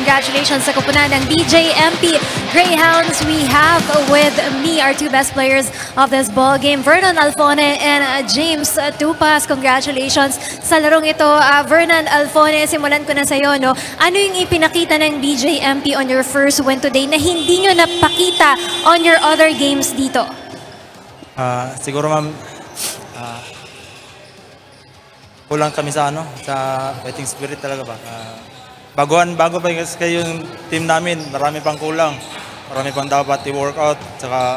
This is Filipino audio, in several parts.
Congratulations sa kupunan ng BJMP Greyhounds. We have with me our two best players of this ball game, Vernon Alfone and James Tupas. Congratulations sa larong ito. Vernon Alfone, simulan ko na sa iyo, no? Ano yung ipinakita ng BJMP on your first win today na hindi nyo napakita on your other games dito? Siguro ma'am, kulang kami sa fighting spirit talaga ba. Bago pa yung team namin, marami pang kulang. Marami pang dapat i-workout. Tsaka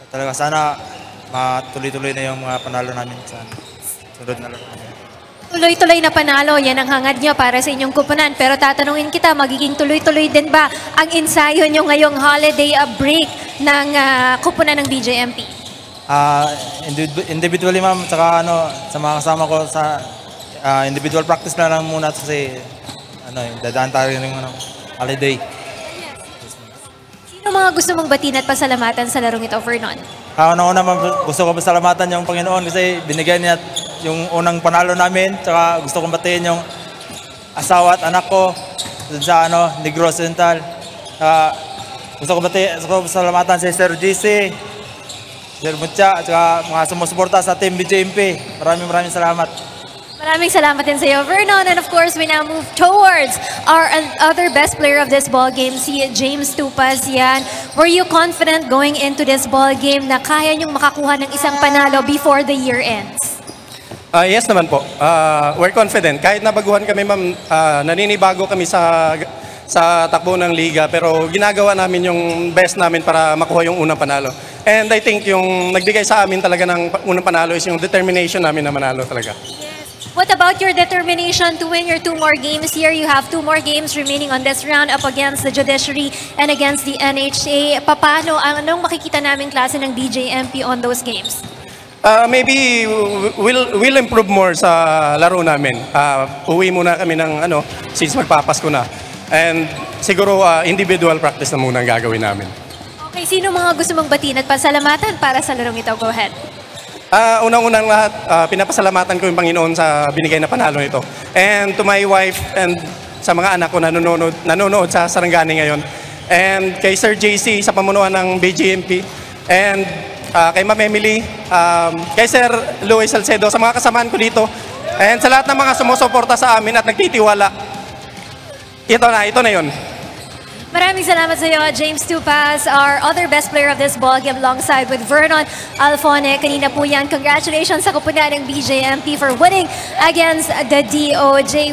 talaga sana matuloy-tuloy na yung mga panalo namin sa sunod na laro. Tuloy-tuloy na panalo, yan ang hangad nyo para sa inyong kupunan. Pero tatanungin kita, magiging tuloy-tuloy din ba ang ensayo nyo ngayong holiday break ng kupunan ng BJMP? Individually ma'am, saka sa mga kasama ko sa individual practice na lang muna kasi dadaan tayo ng holiday. Sino mga gusto mong batiin at pasalamatan sa larong ito, Vernon? Una gusto ko pasalamatan yung Panginoon kasi binigyan niya yung unang panalo namin. Tsaka gusto kong batiin yung asawa at anak ko dun sa Negros Central. Gusto ko pasalamatan si Sir GC, Sir Mucha, at mga sumusuporta sa Team BJMP. Maraming salamat. Maraming salamat din sa iyo, Vernon. And of course, we now move towards our other best player of this ball game, si James Tupas. Yan. Were you confident going into this ball game na kaya niyong makakuha ng isang panalo before the year ends? Yes naman po. We're confident. Kahit nabaguhan kami, ma'am, naninibago kami sa takbo ng liga, pero ginagawa namin yung best namin para makuha yung unang panalo. And I think yung nagbigay sa amin talaga ng unang panalo is yung determination namin na manalo talaga. What about your determination to win your 2 more games here? You have 2 more games remaining on this round up against the Judiciary and against the NHA. Paano, anong makikita namin klase ng BJMP on those games? Maybe we'll improve more sa laro namin. Uwi muna kami ng since magpapasko na. And siguro individual practice na muna ang gagawin namin. Okay, sino mga gusto mong batiin at pasalamatan para sa larong ito? Go ahead. Unang-unang lahat, pinapasalamatan ko yung Panginoon sa binigay na panalo nito. And to my wife and sa mga anak ko na nanonood sa Sarangani ngayon. And kay Sir JC sa pamunuan ng BJMP. And kay Ma'am Emily, kay Sir Luis Salcedo, sa mga kasamahan ko dito. And sa lahat ng mga sumusuporta sa amin at nagtitiwala. Ito na yun. Maraming salamat sa iyo, James Tupas, our other best player of this ball game alongside with Vernon Alfone. Kanina po yan. Congratulations sa kupunan ng BJMP for winning against the DOJ.